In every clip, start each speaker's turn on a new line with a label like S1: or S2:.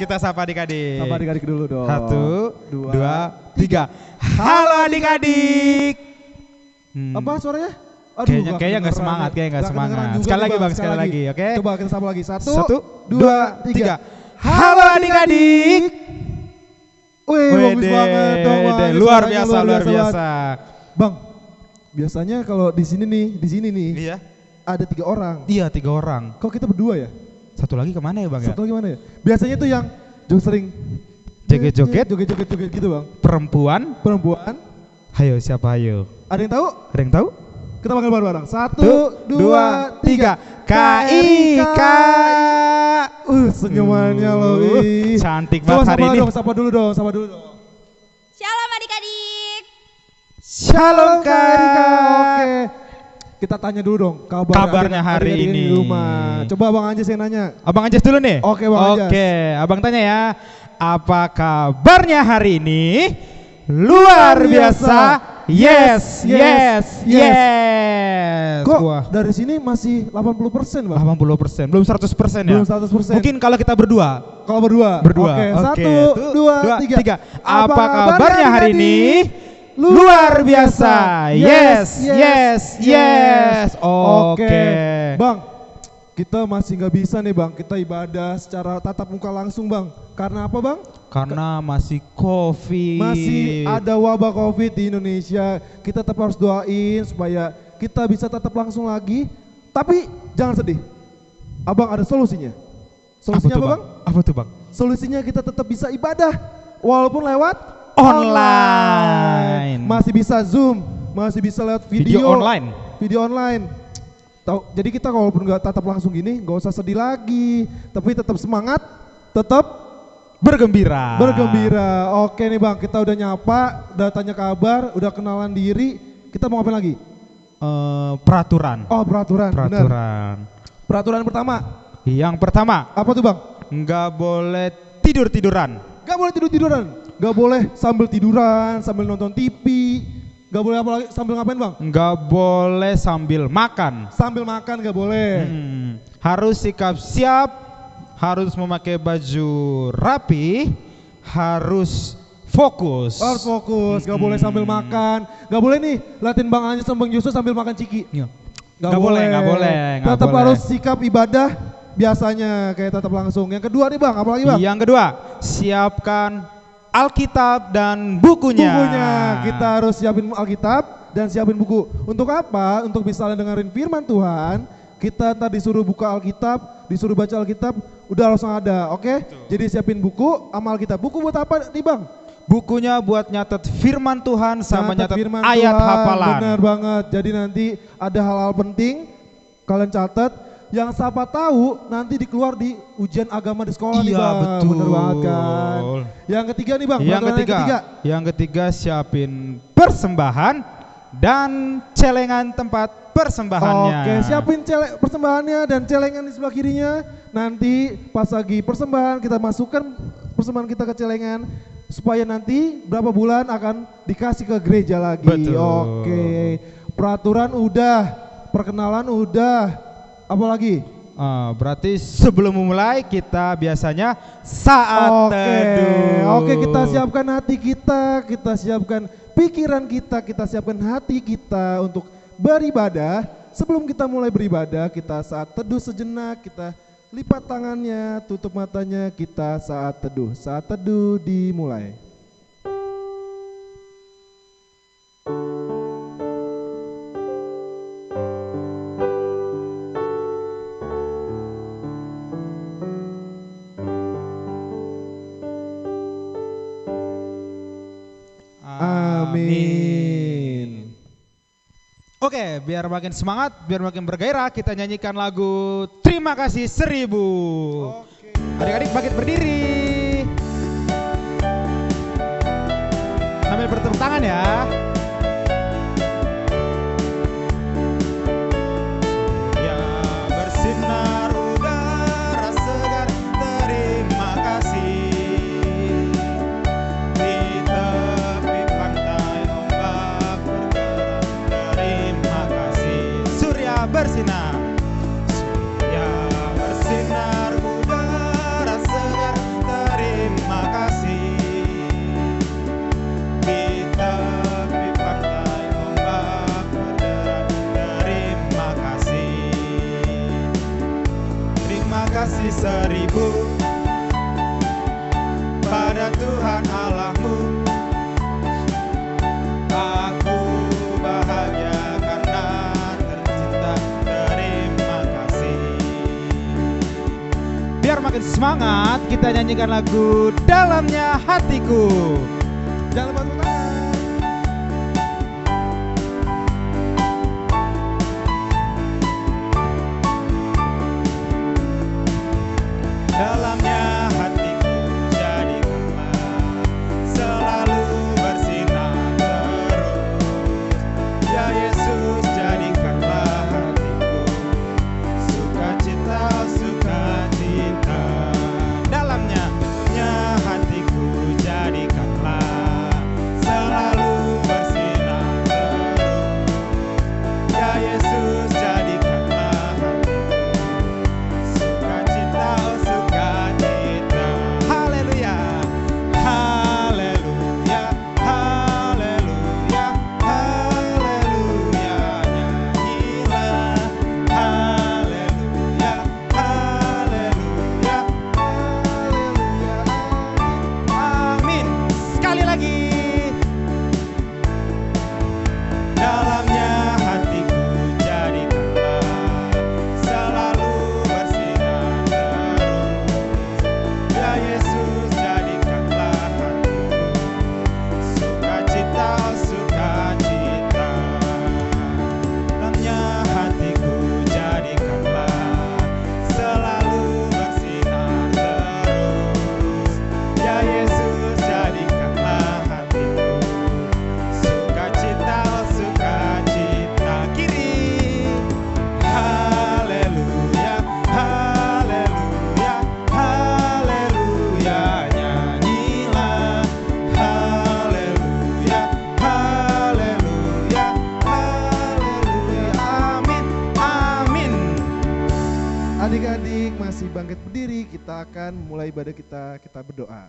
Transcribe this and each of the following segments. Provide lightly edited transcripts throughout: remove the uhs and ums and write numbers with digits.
S1: Kita sapa adik-adik.
S2: Sapa adik-adik dulu dong.
S1: 1, 2, 3. Halo adik-adik.
S2: Apa suaranya?
S1: Kayaknya nggak semangat, Sekali lagi bang, sekali lagi, oke?
S2: Coba kita sapa lagi. 1,
S1: 2, 3. Halo adik-adik.
S2: Wih, bagus banget dong bang.
S1: Luar biasa.
S2: Bang, biasanya kalau di sini nih,
S1: Iya.
S2: ada 3 orang.
S1: Iya, 3 orang.
S2: Kok kita berdua ya?
S1: Satu lagi kemana ya bang ya?
S2: Satu lagi mana ya? Biasanya tuh yang sering
S1: Joget-joget
S2: gitu bang.
S1: Perempuan.
S2: Hayo
S1: Siapa hayo?
S2: Ada yang tahu?
S1: Ada yang tahu?
S2: Kita panggil bareng-bareng. 1, 2, 3.
S1: K.I.K.
S2: Senyumannya loh.
S1: Cantik banget hari ini.
S2: Sapa dulu dong.
S3: Shalom adik-adik.
S1: Shalom Kak.
S2: Oke. Kita tanya dulu dong
S1: kabarnya hari
S2: adik-adik
S1: ini.
S2: Di rumah. Coba Bang Anjas yang nanya.
S1: Abang Anjas dulu nih.
S2: Oke, Bang Anjas.
S1: Oke, Abang tanya ya. Apa kabarnya hari ini? Luar biasa. Yes.
S2: Kok dari sini masih 80% Bang?
S1: 80%, belum 100% ya?
S2: Belum 100%.
S1: Mungkin kalau kita berdua.
S2: Kalau berdua.
S1: Oke,
S2: 1, 2, 3.
S1: Apa kabarnya hari ini? Luar biasa. Yes. Oke.
S2: Bang, kita masih nggak bisa nih Bang, kita ibadah secara tatap muka langsung Bang. Karena apa Bang?
S1: Karena masih COVID.
S2: Masih ada wabah COVID di Indonesia. Kita tetap harus doain supaya kita bisa tetap langsung lagi. Tapi jangan sedih. Abang ada solusinya. Solusinya apa Bang?
S1: Apa tuh Bang?
S2: Solusinya kita tetap bisa ibadah walaupun lewat
S1: online.
S2: Masih bisa Zoom, masih bisa lewat video online. Jadi kita walaupun nggak tatap langsung gini, nggak usah sedih lagi, tapi tetap semangat, tetap
S1: bergembira.
S2: Oke nih Bang, kita udah nyapa, udah tanya kabar, udah kenalan diri. Kita mau ngapain lagi?
S1: Peraturan.
S2: Oh, peraturan. Benar. Peraturan pertama.
S1: Yang pertama.
S2: Apa tuh Bang?
S1: Nggak boleh tidur-tiduran.
S2: Nggak boleh tidur-tiduran. Nggak boleh sambil tiduran, sambil nonton TV. Nggak boleh apa lagi, sambil ngapain Bang?
S1: Nggak boleh sambil makan.
S2: Sambil makan nggak boleh.
S1: Harus sikap siap, harus memakai baju rapi, harus fokus.
S2: Harus fokus, nggak boleh sambil makan. Nggak boleh nih, latihan Bang Anjas sama Bang Yusuf sambil makan ciki. Nggak boleh. Tetap harus sikap ibadah biasanya kayak tetap langsung. Yang kedua nih Bang, apa lagi Bang?
S1: Yang kedua, siapkan Alkitab dan bukunya.
S2: Kita harus siapin Alkitab dan siapin buku. Untuk apa? Untuk bisa dengerin firman Tuhan. Kita tadi disuruh buka Alkitab, disuruh baca Alkitab, udah langsung ada, oke? Jadi siapin buku sama Alkitab. Buku buat apa nih Bang?
S1: Bukunya buat nyatet firman Tuhan sama nyatet
S2: firman
S1: ayat
S2: Tuhan,
S1: hafalan.
S2: Benar banget. Jadi nanti ada hal-hal penting kalian catat. Yang siapa tahu nanti dikeluar di ujian agama di sekolah nih Bang.
S1: Betul.
S2: Bener banget kan. Yang ketiga nih Bang.
S1: Yang ketiga siapin persembahan dan celengan tempat persembahannya.
S2: Oke, siapin persembahannya dan celengan di sebelah kirinya. Nanti pas lagi persembahan kita masukkan persembahan kita ke celengan supaya nanti berapa bulan akan dikasih ke gereja lagi.
S1: Betul.
S2: Oke. Peraturan udah, perkenalan udah. Apa lagi?
S1: Berarti sebelum memulai kita biasanya saat teduh.
S2: Oke, kita siapkan hati kita siapkan pikiran kita siapkan hati kita untuk beribadah. Sebelum kita mulai beribadah, kita saat teduh sejenak, kita lipat tangannya, tutup matanya, kita saat teduh. Saat teduh dimulai. Amin.
S1: Oke, biar makin semangat, biar makin bergairah, kita nyanyikan lagu Terima Kasih 1000. Adik-adik bangkit berdiri. Sambil bertepuk tangan ya. Ya bersinar udara segar, terima kasih. Di tepi pantai ombak bergerak, terima kasih. Surya bersinar. Surya bersinar udara segar, kasih 1000 pada Tuhan Allahmu. Aku bahagia karena tercipta. Terima kasih. Biar makin semangat, kita nyanyikan lagu Dalamnya Hatiku.
S2: Jangan lupa tepuk tangan.
S1: Dalamnya hatiku jadikanlah selalu bersinar terus. Ya Yesus, jadikanlah hatiku sukacita, sukacita. Dalamnya hatiku jadikanlah selalu bersinar terus. Ya Yesus, jadikanlah hatiku sukacita, oh sukacita. Haleluya, haleluya, haleluya, haleluya. Nyanyilah haleluya, haleluya, haleluya. Amin. Sekali lagi. Dalamnya hatiku jadikanlah selalu bersinar terus. Ya Yesus, jadikanlah hatiku sukacita, sukacita. Dalamnya hatiku jadikanlah selalu bersinar terus. Ya Yesus, jadikanlah hatiku sukacita, oh sukacita. Kiri. Haleluya, haleluya, haleluya. Nyanyilah haleluya, haleluya, haleluya. Amin, amin.
S2: Adik-adik masih bangkit berdiri, kita akan mulai ibadah kita berdoa.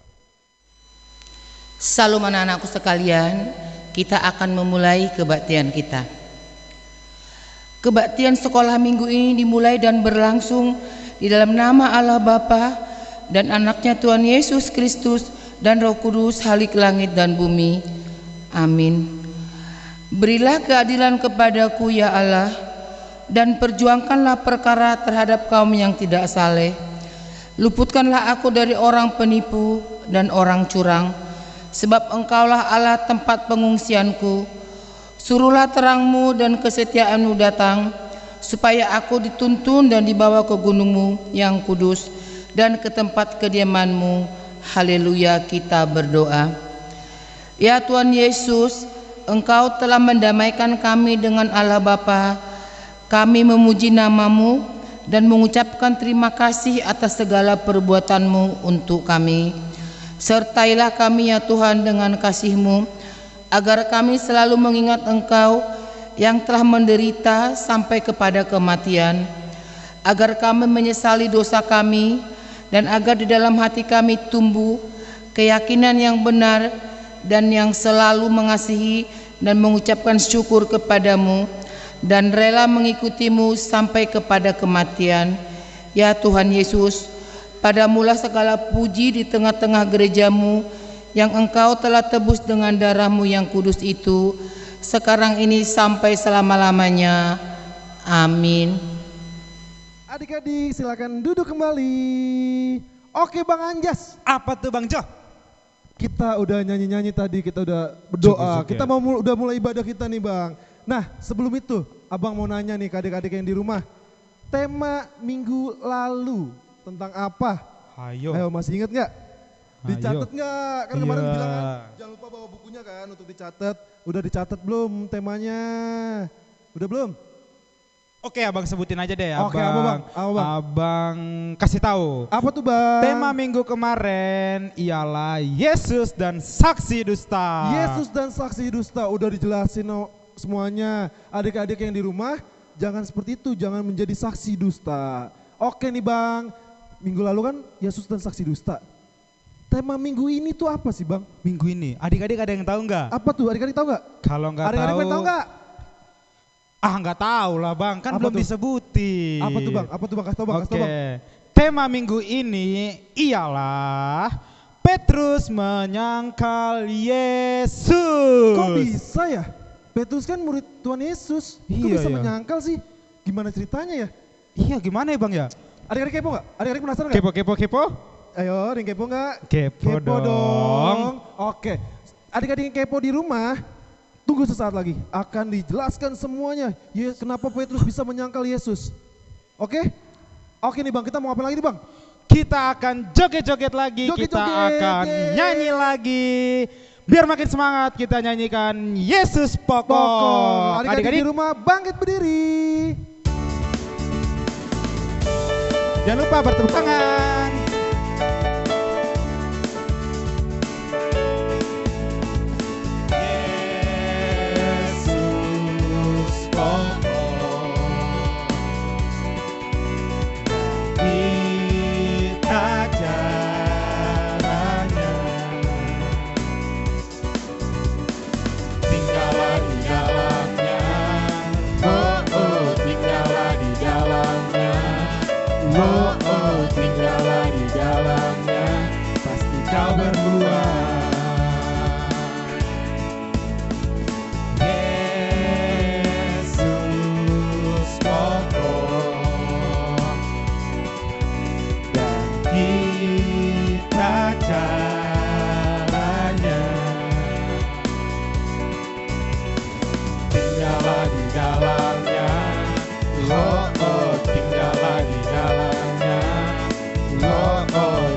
S4: Salam anak-anakku sekalian, kita akan memulai kebaktian kita. Kebaktian sekolah minggu ini dimulai dan berlangsung di dalam nama Allah Bapa dan anaknya Tuhan Yesus Kristus dan Roh Kudus, Halik langit dan bumi. Amin. Berilah keadilan kepadaku ya Allah, dan perjuangkanlah perkara terhadap kaum yang tidak saleh. Luputkanlah aku dari orang penipu dan orang curang, sebab Engkaulah Allah tempat pengungsianku. Suruhlah terangmu dan kesetiaanmu datang, supaya aku dituntun dan dibawa ke gunungmu yang kudus dan ke tempat kediamanmu. Haleluya, kita berdoa. Ya Tuhan Yesus, Engkau telah mendamaikan kami dengan Allah Bapa. Kami memuji namamu dan mengucapkan terima kasih atas segala perbuatanmu untuk kami. Sertailah kami ya Tuhan dengan kasih-Mu, agar kami selalu mengingat Engkau yang telah menderita sampai kepada kematian, agar kami menyesali dosa kami, dan agar di dalam hati kami tumbuh keyakinan yang benar dan yang selalu mengasihi dan mengucapkan syukur kepadamu, dan rela mengikutimu sampai kepada kematian. Ya Tuhan Yesus, padamulah segala puji di tengah-tengah gerejamu yang Engkau telah tebus dengan darahmu yang kudus itu, sekarang ini sampai selama-lamanya. Amin.
S2: Adik-adik silakan duduk kembali. Oke Bang Anjas,
S1: Apa tuh Bang Jo?
S2: kita udah nyanyi-nyanyi tadi, kita udah berdoa,
S1: Cukup,
S2: kita udah mulai ibadah kita nih Bang. Nah sebelum itu Abang mau nanya nih ke adik-adik yang di rumah, tema minggu lalu tentang apa?
S1: Ayo.
S2: Ayo masih inget nggak? Dicatat nggak? Kan kemarin
S1: Iya.
S2: bilang kan jangan lupa bawa bukunya kan untuk dicatat. Udah dicatat belum temanya? Udah belum?
S1: Oke, Abang sebutin aja deh.
S2: Oke, apa, Bang? Apa, Bang?
S1: Abang kasih tahu.
S2: Apa tuh Bang?
S1: Tema minggu kemarin ialah Yesus dan saksi dusta.
S2: Yesus dan saksi dusta. Udah dijelasin semuanya. Adik-adik yang di rumah jangan seperti itu, jangan menjadi saksi dusta. Oke nih Bang, minggu lalu kan Yesus dan saksi dusta. Tema minggu ini tuh apa sih Bang?
S1: Minggu ini, adik-adik ada yang tahu nggak?
S2: Apa tuh? Adik-adik tahu nggak?
S1: Kalau nggak
S2: Adik-adik
S1: tahu,
S2: tahu nggak?
S1: nggak tahu lah Bang, kan
S2: Apa
S1: belum
S2: tuh?
S1: disebutin.
S2: Apa tuh Bang? Apa tuh Bang? Kasih tau Bang, kasih
S1: Oke,
S2: tau Bang.
S1: tema minggu ini ialah Petrus menyangkal Yesus.
S2: Kok bisa ya? Petrus kan murid Tuhan Yesus. Kok
S1: Iya,
S2: bisa
S1: iya.
S2: menyangkal sih? Gimana ceritanya ya?
S1: Iya, gimana ya Bang ya?
S2: Adik-adik kepo nggak? Adik-adik penasaran nggak?
S1: Kepo.
S2: Ayo, ada yang kepo nggak?
S1: Kepo dong.
S2: Oke, adik-adik yang kepo di rumah, tunggu sesaat lagi. Akan dijelaskan semuanya. Kenapa Petrus bisa menyangkal Yesus? Oke? Oke nih Bang, kita mau apa lagi nih Bang?
S1: Kita akan joget-joget lagi, kita
S2: Joget-joget,
S1: akan
S2: yeay.
S1: nyanyi lagi. Biar makin semangat kita nyanyikan Yesus pokok.
S2: Pokok. Adik-adik di
S1: Adik-adik
S2: rumah bangkit berdiri.
S1: jangan lupa bertepuk tangan. Yesus pokok. Kita caranya tinggallah di dalamnya. Tinggallah di dalamnya. Tinggallah di dalamnya. Pasti kau berbuah. Yesus pokok dan kita caranya tinggallah di dalamnya. Tinggallah di dalamnya.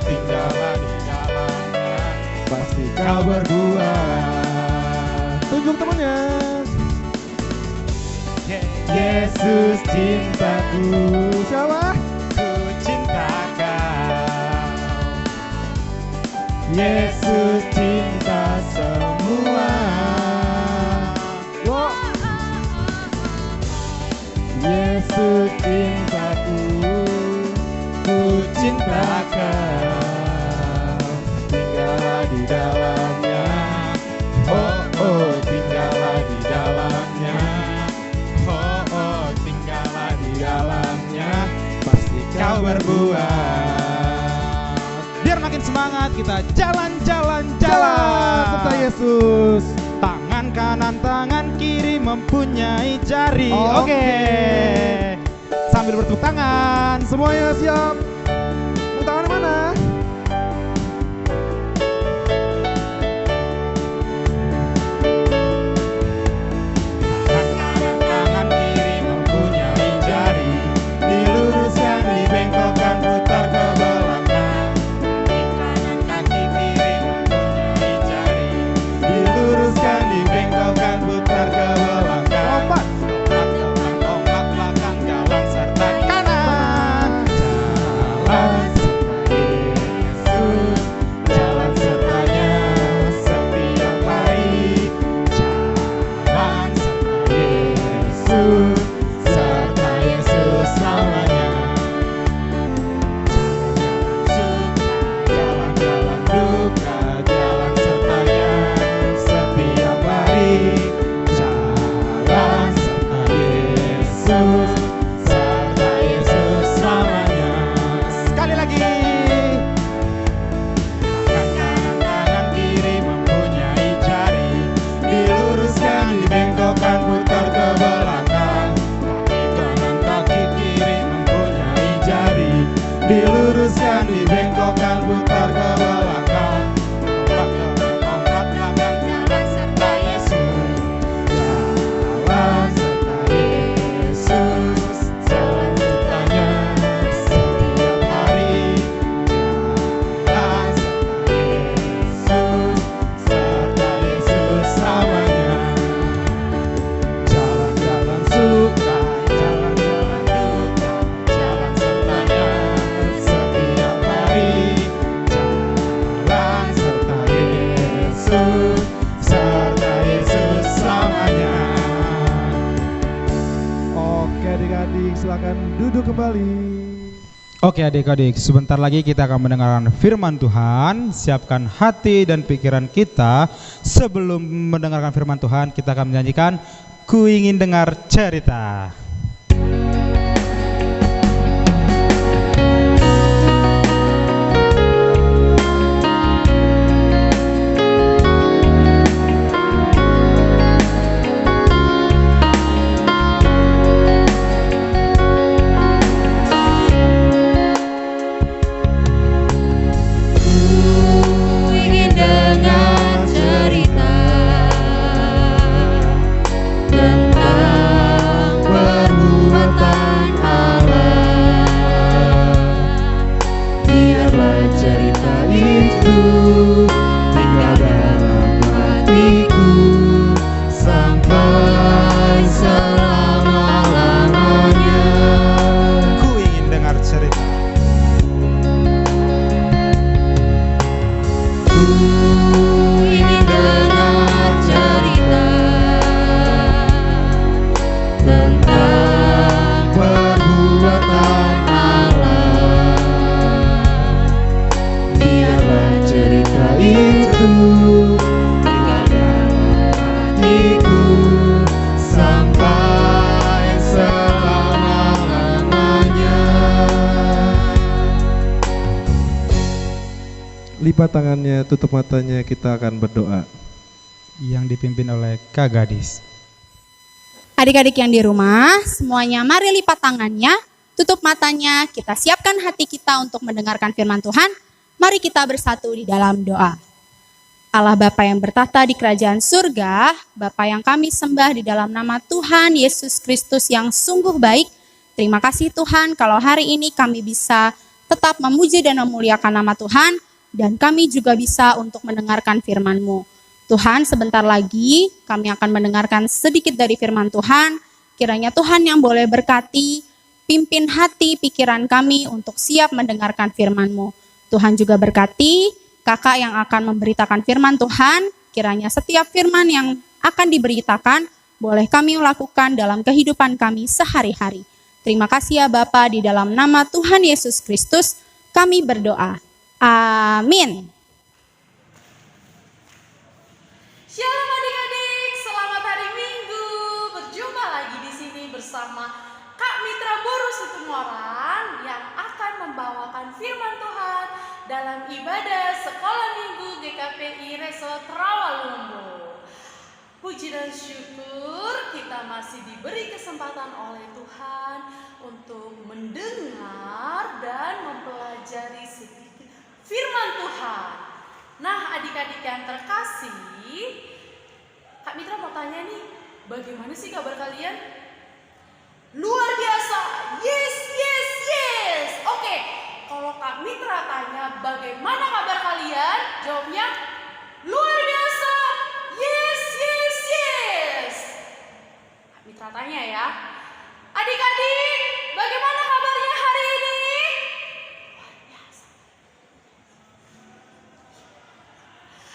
S1: Tinggallah di dalamnya. Pasti kau berbuah.
S2: Tunjuk temannya.
S1: Yesus cintaku,
S2: Siapa?
S1: ku cinta kau. Yesus cinta semua.
S2: Wo.
S1: Yesus cintaku, ku cinta kau. Tinggallah di dalamnya. Tinggallah di dalamnya. Tinggallah di dalamnya. Pasti kau berbuah. Biar makin semangat kita jalan-jalan.
S2: Jalan serta Yesus.
S1: Tangan kanan, tangan kiri mempunyai jari.
S2: Oke.
S1: Oke. Sambil bertepuk tangan.
S2: Semuanya siap? Tepuk tangan mana?
S1: Tangan kanan, kiri mempunyai jari. Diluruskan, dibengkokkan, putar ke belakang. Kanan, kaki, kiri mempunyai jari. Diluruskan, dibengkokkan, putar ke belakang.
S2: Lompat.
S1: Lompat belakang, jalan serta kanan. Jalan serta Yesus, jalan sertanya setiap hari. Jalan serta Yesus, serta Yesus selamanya. Jalan-jalan duka, jalan sertanya setiap hari. Jalan serta Yesus, serta Yesus selamanya. Sekali lagi. Tangan kanan kiri mempunyai jari. Diluruskan, dibengkokkan, putar ke belakang. Kaki kanan, kaki kiri mempunyai jari. Diluruskan, dibengkokkan, putar ke belakang. Lompat belakang, jalan serta Yesus. Jalan serta Yesus, jalan sertanya setiap hari. Jalan serta Yesus, serta Yesus selamanya. Jalan-jalan suka, jalan-jalan duka, jalan sertanya setiap hari. Jalan serta Yesus, serta Yesus selamanya.
S2: Oke adik-adik silakan duduk kembali.
S1: Oke adik-adik, sebentar lagi kita akan mendengarkan firman Tuhan. Siapkan hati dan pikiran kita. Sebelum mendengarkan firman Tuhan, kita akan menyanyikan Ku Ingin Dengar Cerita.
S2: lipat tangannya, tutup matanya, kita akan berdoa.
S1: Yang dipimpin oleh Kak Gadis.
S3: Adik-adik yang di rumah, semuanya mari lipat tangannya, tutup matanya, kita siapkan hati kita untuk mendengarkan firman Tuhan. Mari kita bersatu di dalam doa. Allah Bapa yang bertata di kerajaan surga, Bapa yang kami sembah di dalam nama Tuhan Yesus Kristus yang sungguh baik. Terima kasih Tuhan kalau hari ini kami bisa tetap memuji dan memuliakan nama Tuhan, dan kami juga bisa untuk mendengarkan firman-Mu. Tuhan, sebentar lagi kami akan mendengarkan sedikit dari firman Tuhan. Kiranya Tuhan yang boleh berkati, pimpin hati pikiran kami untuk siap mendengarkan firman-Mu. Tuhan juga berkati kakak yang akan memberitakan firman Tuhan. Kiranya setiap firman yang akan diberitakan boleh kami lakukan dalam kehidupan kami sehari-hari. Terima kasih ya Bapa, di dalam nama Tuhan Yesus Kristus kami berdoa. Amin.
S5: Shalom adik-adik, selamat hari Minggu. Berjumpa lagi di sini bersama Kak Mitra Boru Situmorang yang akan membawakan firman Tuhan dalam ibadah Sekolah Minggu GKPI Resort Rawalumbu. Puji dan syukur kita masih diberi kesempatan oleh Tuhan untuk mendengar dan mempelajari sedikit firman Tuhan. Nah, adik-adik yang terkasih, Kak Mitra mau tanya nih, bagaimana sih kabar kalian? Luar biasa, yes, yes, yes. Oke, kalau Kak Mitra tanya bagaimana kabar kalian, jawabnya luar biasa, yes, yes, yes. Kak Mitra tanya ya, adik-adik, bagaimana kabarnya hari ini?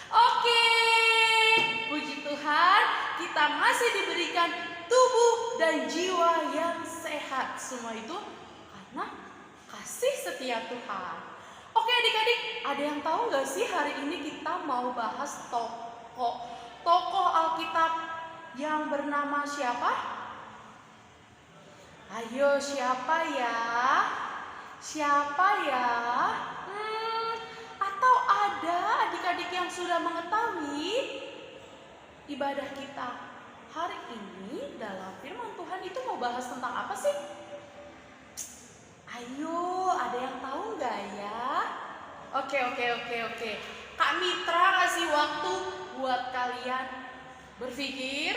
S5: Oke, puji Tuhan, kita masih diberikan tubuh dan jiwa yang sehat. Semua itu karena kasih setia Tuhan. Oke adik-adik, ada yang tahu gak sih hari ini kita mau bahas tokoh Alkitab yang bernama siapa? Ayo, siapa ya? Siapa ya? Atau ada adik-adik yang sudah mengetahui ibadah kita hari ini dalam firman Tuhan itu mau bahas tentang apa sih? Ayo, ada yang tahu nggak ya? Oke. Kak Mitra kasih waktu buat kalian berpikir,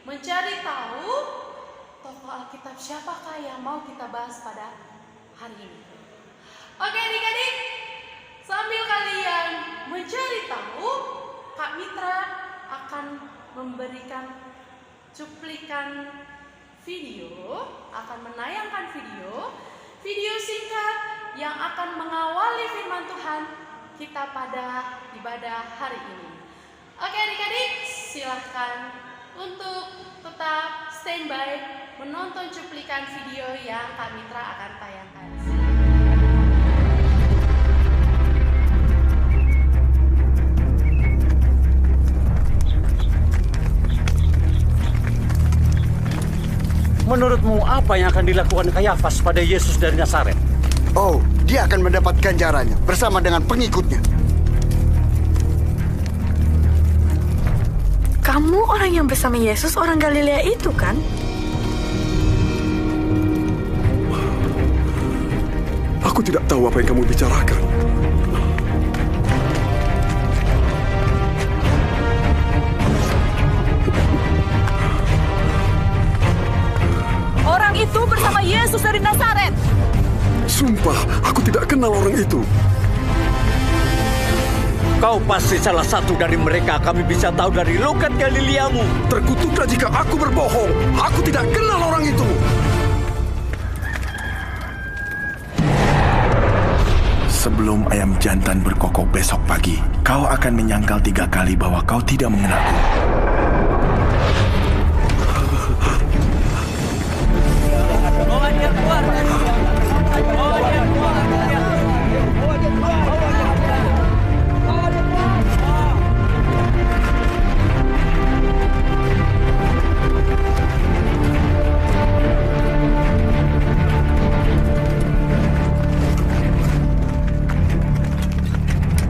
S5: mencari tahu tokoh Alkitab siapakah yang mau kita bahas pada hari ini. Oke adik-adik, sambil kalian mencari tahu, Kak Mitra akan memberikan cuplikan video, akan menayangkan video singkat yang akan mengawali firman Tuhan kita pada ibadah hari ini. Oke adik-adik, silahkan untuk tetap standby menonton cuplikan video yang Kak Mitra akan tayangkan.
S6: Menurutmu apa yang akan dilakukan Kayafas pada Yesus dari Nazaret?
S7: Oh, dia akan mendapat ganjarannya bersama dengan pengikutnya.
S8: Kamu orang yang bersama Yesus, orang Galilea itu kan?
S9: Aku tidak tahu apa yang kamu bicarakan.
S8: Orang itu bersama Yesus dari Nazaret.
S9: Sumpah, aku tidak kenal orang itu.
S6: Kau pasti salah satu dari mereka. Kami bisa tahu dari logat Galileamu.
S9: Terkutuklah jika aku berbohong. Aku tidak kenal orang itu.
S10: Sebelum ayam jantan berkokok besok pagi, kau akan menyangkal 3 kali bahwa kau tidak mengenalku.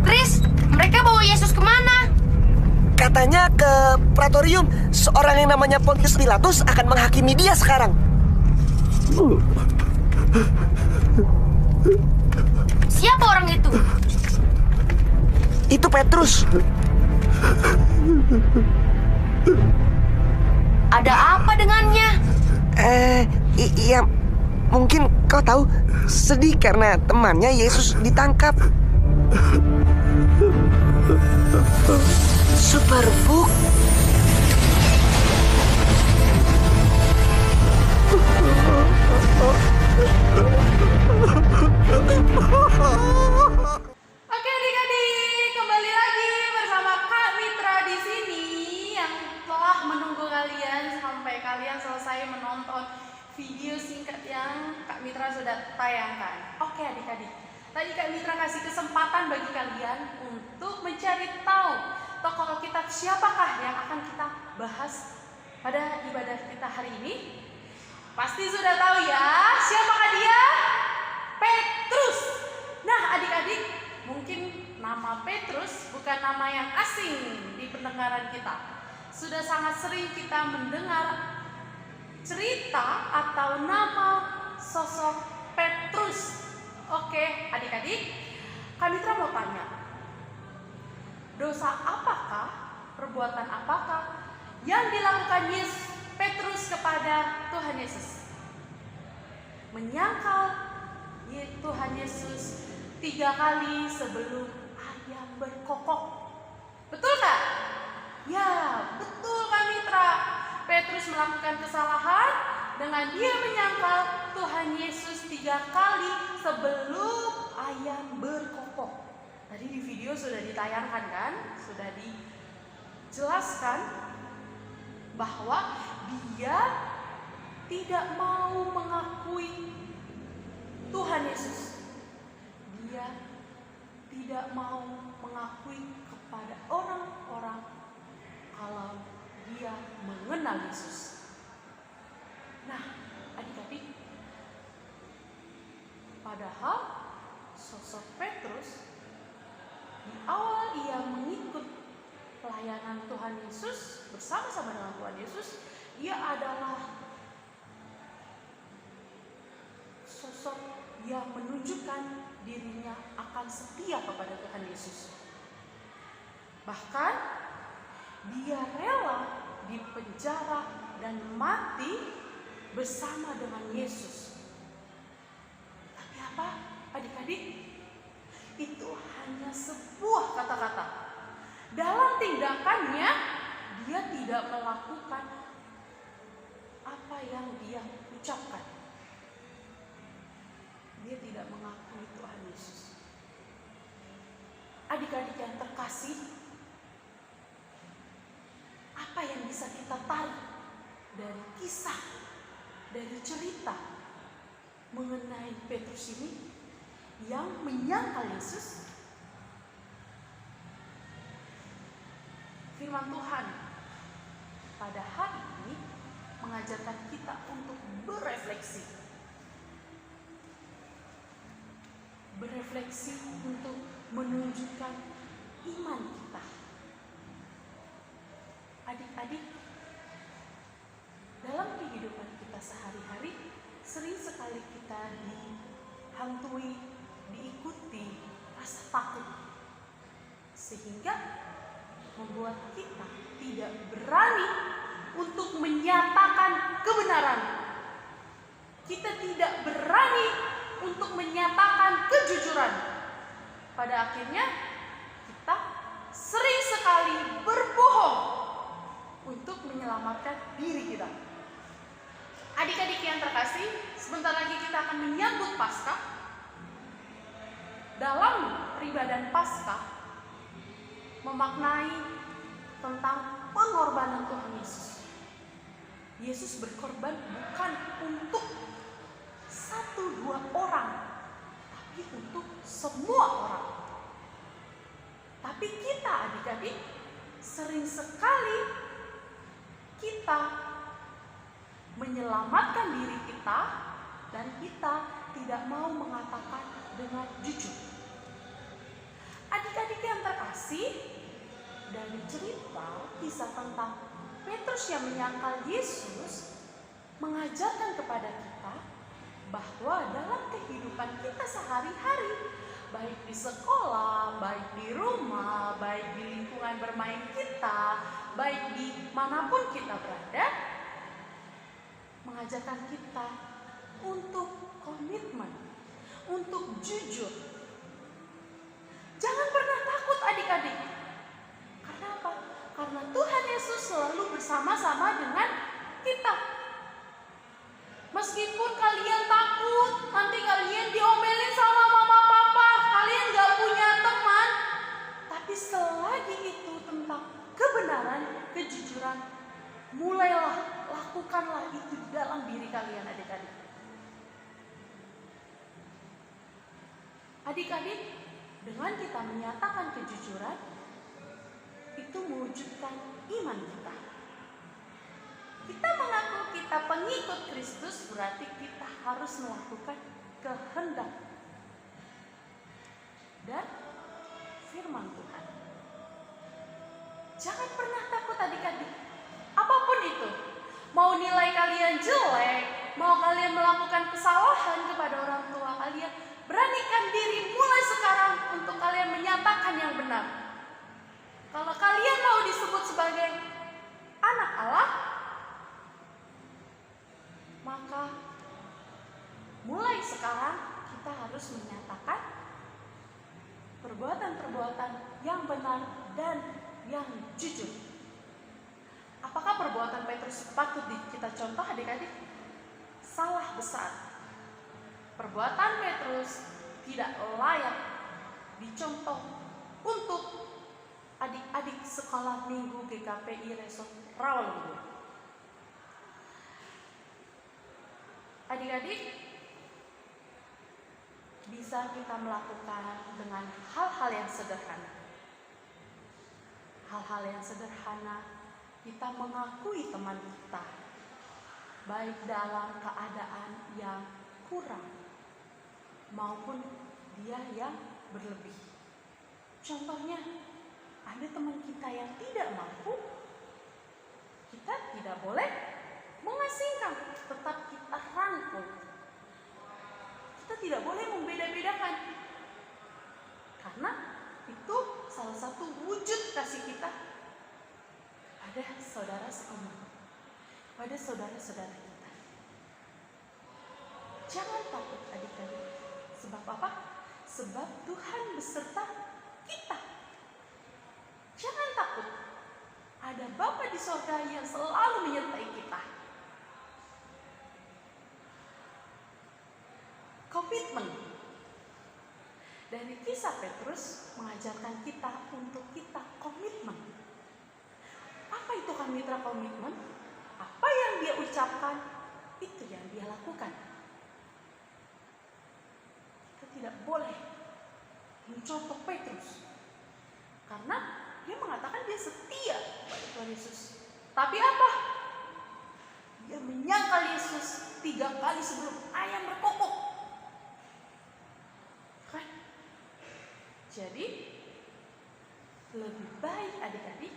S8: Chris,
S11: seorang yang namanya Pontius Pilatus akan menghakimi dia sekarang.
S8: Siapa orang itu?
S11: Itu Petrus.
S8: Ada apa dengannya?
S11: Iya, mungkin kau tahu, sedih karena temannya Yesus ditangkap. Superbook.
S5: Oke adik-adik, kembali lagi bersama Kak Mitra di sini yang telah menunggu kalian sampai kalian selesai menonton video singkat yang Kak Mitra sudah tayangkan. Oke adik-adik, tadi Kak Mitra kasih kesempatan bagi kalian untuk mencari tahu tokoh kitab siapakah yang akan kita bahas pada ibadah kita hari ini. Pasti sudah tahu ya, siapakah dia? Petrus. Nah adik-adik, mungkin nama Petrus bukan nama yang asing di pendengaran kita. Sudah sangat sering kita mendengar cerita atau nama sosok Petrus. Oke adik-adik, Kak Mitra mau tanya, dosa apakah, perbuatan apakah yang dilakukan Petrus kepada Tuhan Yesus? Menyangkal Tuhan Yesus 3 kali sebelum ayam berkokok. Betul gak? Ya, betul Kak Mitra. Petrus melakukan kesalahan dengan dia menyangkal Tuhan Yesus 3 kali sebelum ayam berkokok. Tadi di video sudah ditayangkan kan? Sudah dijelaskan bahwa dia tidak mau mengakui Tuhan Yesus. Dia tidak mau mengakui kepada orang-orang kalau dia mengenal Yesus. Nah, adik-adik, padahal sosok Petrus di awal ia mengikut pelayanan Tuhan Yesus bersama-sama dengan Tuhan Yesus, ia adalah sosok yang menunjukkan dirinya akan setia kepada Tuhan Yesus. Bahkan dia rela dipenjara dan mati bersama dengan Yesus. Tapi apa adik-adik? Itu hanya sebuah kata-kata. Dalam tindakannya dia tidak melakukan apa yang dia ucapkan. Dia tidak mengakui Tuhan Yesus. Adik-adik yang terkasih, apa yang bisa kita tarik dari kisah, dari cerita mengenai Petrus ini yang menyangkal Yesus? Firman Tuhan pada hari ini mengajarkan kita untuk berefleksi. Berefleksi untuk menunjukkan iman kita. Adik-adik, dalam kehidupan kita sehari-hari sering sekali kita dihantui, diikuti rasa takut, sehingga membuat kita tidak berani untuk menyatakan kebenaran. Kita tidak berani untuk menyatakan kejujuran. Pada akhirnya kita sering sekali berbohong untuk menyelamatkan diri kita. Adik-adik yang terkasih, sebentar lagi kita akan menyambut Paskah. Dalam peribadahan Paskah memaknai tentang pengorbanan Tuhan Yesus. Yesus berkorban bukan untuk 1-2 orang, tapi untuk semua orang. Tapi kita adik-adik sering sekali kita menyelamatkan diri kita dan kita tidak mau mengatakan dengan jujur. Adik-adik yang terkasih, dari cerita kisah tentang Petrus yang menyangkal Yesus mengajarkan kepada kita bahwa dalam kehidupan kita sehari-hari, baik di sekolah, baik di rumah, baik di lingkungan bermain kita, baik di manapun kita berada, mengajarkan kita untuk komitmen, untuk jujur. Jangan pernah takut adik-adik. Karena apa? Karena Tuhan Yesus selalu bersama-sama dengan kita. Meskipun kalian takut, nanti kalian diomelin sama mama papa, kalian gak punya teman, tapi selagi itu tentang kebenaran, kejujuran, mulailah, lakukanlah itu di dalam diri kalian adik-adik. Adik-adik, dengan kita menyatakan kejujuran, itu mewujudkan iman kita. Kita mengaku kita pengikut Kristus, berarti kita harus melakukan kehendak dan firman Tuhan. Jangan pernah takut adik-adik, apapun itu. Mau nilai kalian jelek, mau kalian melakukan kesalahan kepada orang tua kalian, beranikan diri mulai sekarang untuk kalian menyatakan yang benar. Kalau kalian mau disebut sebagai anak Allah, maka mulai sekarang kita harus menyatakan perbuatan-perbuatan yang benar dan yang jujur. Apakah perbuatan Petrus patut kita contoh adik-adik? Salah besar. Perbuatan Petrus tidak layak dicontoh untuk adik-adik sekolah minggu GKPI Resort Rawalumbu. Adik-adik, bisa kita melakukan dengan hal-hal yang sederhana. Hal-hal yang sederhana, kita mengakui teman kita, baik dalam keadaan yang kurang maupun dia yang berlebih. Contohnya, ada teman kita yang tidak mampu, kita tidak boleh mengasingkan, tetap kita rangkul. Kita tidak boleh membeda-bedakan, karena itu salah satu wujud kasih kita pada saudara seiman, pada saudara-saudara kita. Jangan takut adik-adik. Sebab apa? Sebab Tuhan beserta kita. Jangan takut. Ada Bapa di sorga yang selalu menyertai kita. Komitmen. Dari kisah Petrus mengajarkan kita untuk kita komitmen. Apa itu kan mitra komitmen? Apa yang dia ucapkan, itu yang dia lakukan. Kita tidak boleh mencontoh Petrus, karena dia mengatakan dia setia pada Tuhan Yesus. Tapi apa? Dia menyangkal Yesus 3 kali sebelum ayam berkokok. Kan? Jadi lebih baik adik-adik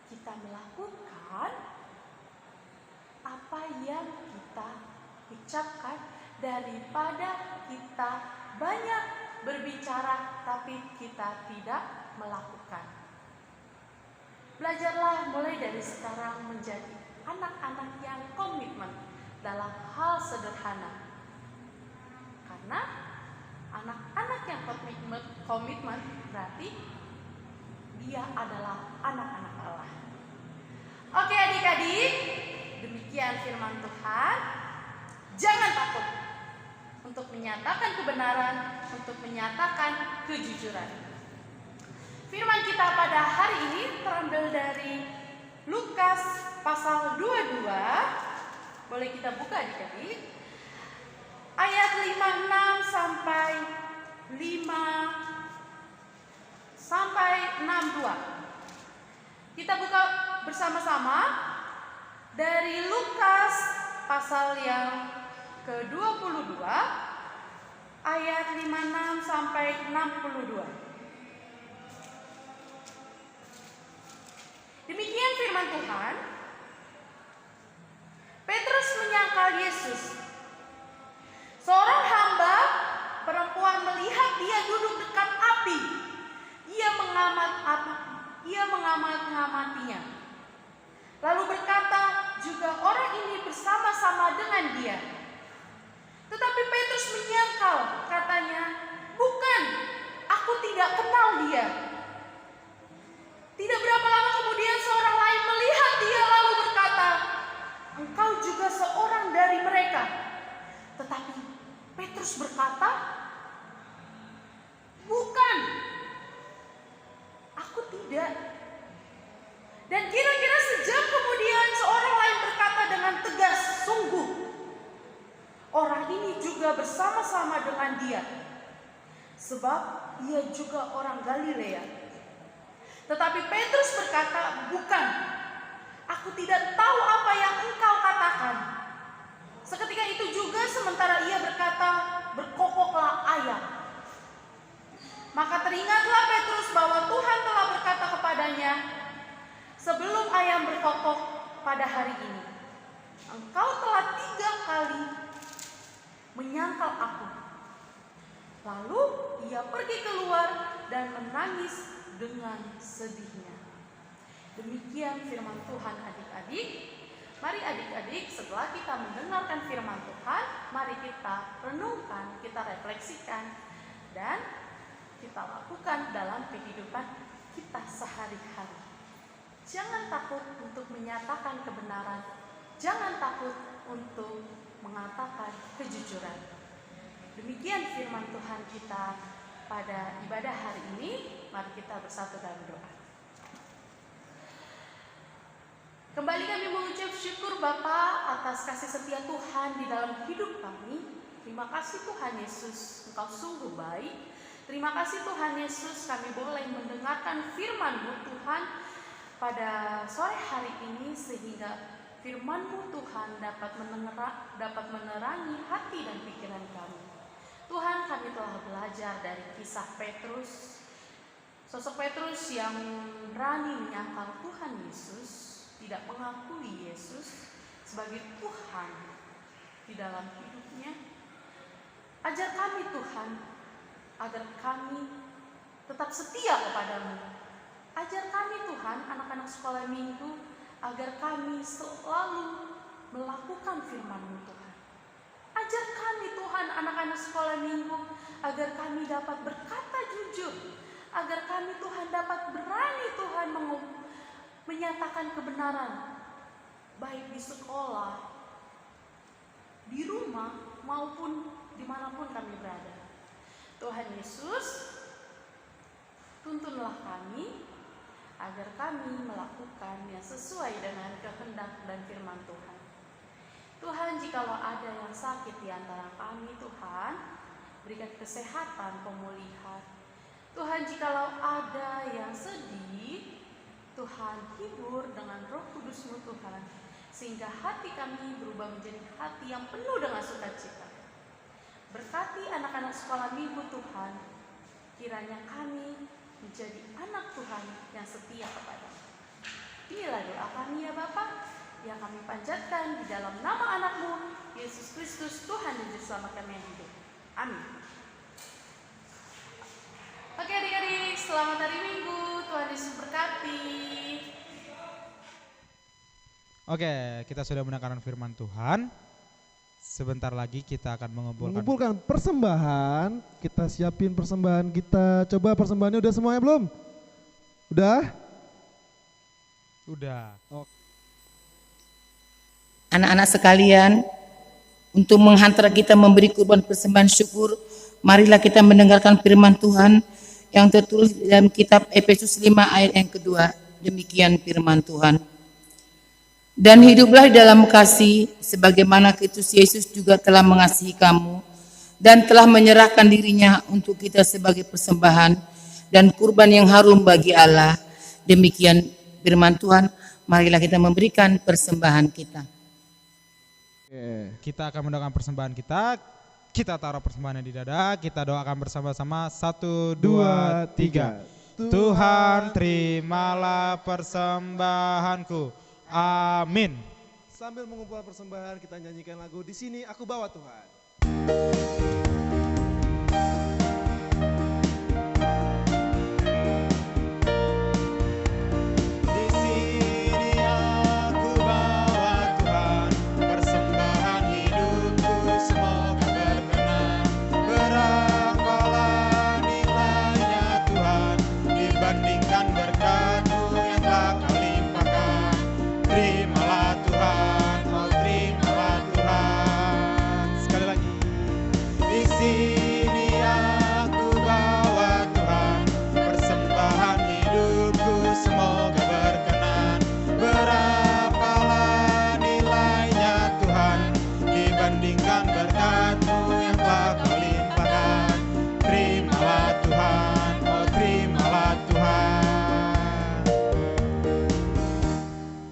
S5: kita melakukan apa yang kita ucapkan daripada kita banyak berbicara tapi kita tidak melakukan. Belajarlah mulai dari sekarang menjadi anak-anak yang komitmen dalam hal sederhana. Karena anak-anak yang komitmen berarti dia adalah anak-anak Allah. Oke adik-adik, demikian firman Tuhan. Jangan takut untuk menyatakan kebenaran, untuk menyatakan kejujuran. Firman kita pada hari ini terambil dari Lukas pasal 22. Boleh kita buka adik-adik. Ayat 56 sampai 62. Kita buka bersama-sama dari Lukas pasal yang ke-22 ayat 56 sampai 62. Demikian firman firman Tuhan, Petrus menyangkal Yesus. Seorang hamba perempuan melihat dia duduk dekat api. Ia mengamatinya. Lalu berkata, juga orang ini bersama-sama dengan dia. Tetapi Petrus menyangkal, katanya, bukan, aku tidak kenal dia. Tidak berapa lama kemudian seorang lain melihat dia lalu berkata, engkau juga seorang dari mereka. Tetapi Petrus berkata, bukan, aku tidak. Dan kira-kira sejam kemudian seorang lain berkata dengan tegas, sungguh, orang ini juga bersama-sama dengan dia, sebab ia juga orang Galilea. Tetapi Petrus berkata, bukan, aku tidak tahu apa yang engkau katakan. Seketika itu juga sementara ia berkata, berkokoklah ayam. Maka teringatlah Petrus bahwa Tuhan telah berkata kepadanya, sebelum ayam berkokok pada hari ini, engkau telah 3 kali menyangkal aku. Lalu ia pergi keluar dan menangis dengan sedihnya. Demikian firman Tuhan adik-adik. Mari adik-adik, setelah kita mendengarkan firman Tuhan, mari kita renungkan, kita refleksikan, dan kita lakukan dalam kehidupan kita sehari-hari. Jangan takut untuk menyatakan kebenaran. Jangan takut untuk mengatakan kejujuran. Demikian firman Tuhan kita pada ibadah hari ini. Mari kita bersatu dalam doa. Kembali kami mengucap syukur Bapa atas kasih setia Tuhan di dalam hidup kami. Terima kasih Tuhan Yesus, Engkau sungguh baik. Terima kasih Tuhan Yesus, kami boleh mendengarkan firman-Mu Tuhan pada sore hari ini, sehingga firman-Mu Tuhan dapat menerangi hati dan pikiran kami. Tuhan, kami telah belajar dari kisah Petrus, sosok Petrus yang berani menyangkal Tuhan Yesus, tidak mengakui Yesus sebagai Tuhan di dalam hidupnya. Ajar kami Tuhan, agar kami tetap setia kepadamu. Ajar kami Tuhan, anak-anak sekolah minggu, agar kami selalu melakukan firman-Mu Tuhan. Ajar kami Tuhan, anak-anak sekolah minggu, agar kami dapat berkata jujur, agar kami Tuhan dapat berani Tuhan menyatakan kebenaran, baik di sekolah, di rumah, maupun dimanapun kami berada. Tuhan Yesus, tuntunlah kami, agar kami melakukan yang sesuai dengan kehendak dan firman Tuhan. Tuhan, jikalau ada yang sakit di antara kami, Tuhan, berikan kesehatan, pemulihan. Tuhan, jikalau ada yang sedih, Tuhan, hibur dengan Roh Kudus-Mu Tuhan, sehingga hati kami berubah menjadi hati yang penuh dengan sukacita. Berkati anak-anak sekolah minggu Tuhan, kiranya kami menjadi anak Tuhan yang setia kepada-Mu. Inilah doa kami ya Bapa, yang kami panjatkan di dalam nama anak-Mu, Yesus Kristus, Tuhan dan Juru Selamat kami yang hidup. Amin. Oke adik-adik, selamat hari Minggu, Tuhan Yesus berkati.
S1: Oke, kita sudah mendengarkan firman Tuhan. Sebentar lagi kita akan
S2: mengumpulkan persembahan. Kita siapin persembahan kita. Coba persembahannya udah semuanya belum? Udah?
S1: Udah.
S2: Oke.
S4: Anak-anak sekalian, untuk menghantar kita memberi kurban persembahan syukur, marilah kita mendengarkan firman Tuhan yang tertulis dalam kitab Efesus 5 ayat yang kedua. Demikian firman Tuhan. Dan hiduplah di dalam kasih, sebagaimana Kristus Yesus juga telah mengasihi kamu, dan telah menyerahkan dirinya untuk kita sebagai persembahan dan kurban yang harum bagi Allah. Demikian firman Tuhan, marilah kita memberikan persembahan kita.
S1: Kita akan mendoakan persembahan kita. Kita taruh persembahannya di dada. Kita doakan bersama-sama. 1, 2, 3. Tuhan terimalah persembahanku. Amin.
S2: Sambil mengumpulkan persembahan kita nyanyikan lagu Di Sini Aku Bawa Tuhan.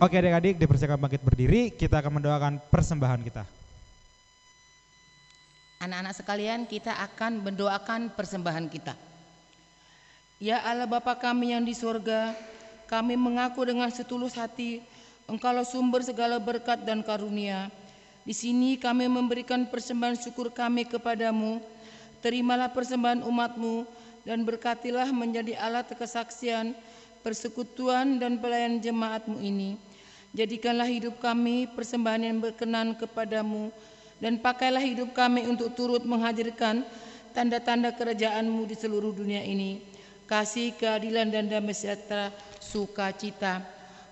S1: Oke adik-adik, dipersilakan bangkit berdiri, kita akan mendoakan persembahan kita.
S4: Anak-anak sekalian, kita akan mendoakan persembahan kita. Ya Allah Bapa kami yang di surga, kami mengaku dengan setulus hati Engkaulah sumber segala berkat dan karunia. Di sini kami memberikan persembahan syukur kami kepadamu. Terimalah persembahan umat-Mu dan berkatilah menjadi alat kesaksian, persekutuan dan pelayanan jemaat-Mu ini. Jadikanlah hidup kami persembahan yang berkenan kepadamu, dan pakailah hidup kami untuk turut menghadirkan tanda-tanda kerajaan-Mu di seluruh dunia ini. Kasih, keadilan dan damai sejahtera, sukacita.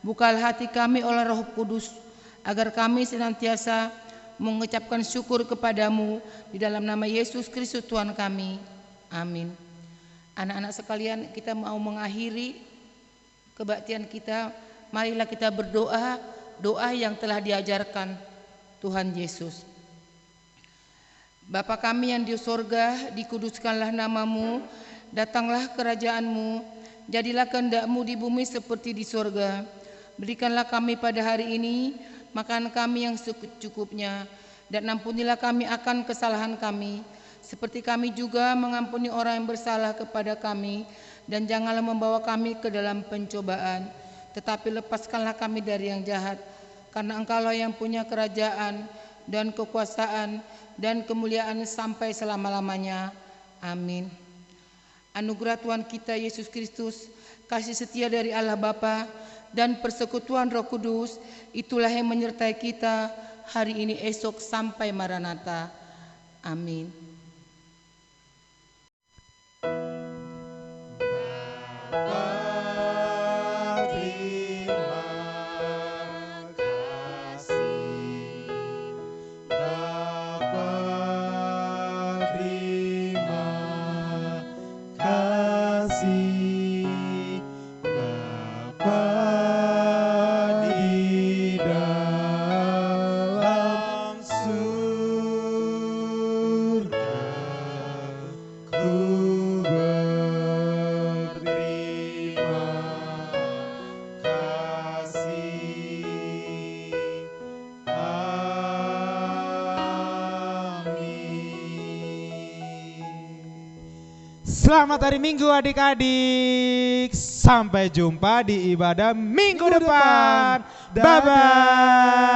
S4: Bukalah hati kami oleh Roh Kudus, agar kami senantiasa mengucapkan syukur kepadamu di dalam nama Yesus Kristus Tuhan kami. Amin. Anak-anak sekalian, kita mau mengakhiri kebaktian kita. Marilah kita berdoa, doa yang telah diajarkan Tuhan Yesus. Bapa kami yang di surga, dikuduskanlah namamu, datanglah kerajaanmu, jadilah kehendak-Mu di bumi seperti di surga. Berikanlah kami pada hari ini makan kami yang secukupnya, dan ampunilah kami akan kesalahan kami, seperti kami juga mengampuni orang yang bersalah kepada kami, dan janganlah membawa kami ke dalam pencobaan, tetapi lepaskanlah kami dari yang jahat, karena Engkaulah yang punya kerajaan dan kekuasaan dan kemuliaan sampai selama-lamanya. Amin. Anugerah Tuhan kita Yesus Kristus, kasih setia dari Allah Bapa, dan persekutuan Roh Kudus, itulah yang menyertai kita hari ini, esok, sampai Maranatha. Amin.
S1: Selamat hari Minggu adik-adik. Sampai jumpa di ibadah minggu depan. Bye-bye.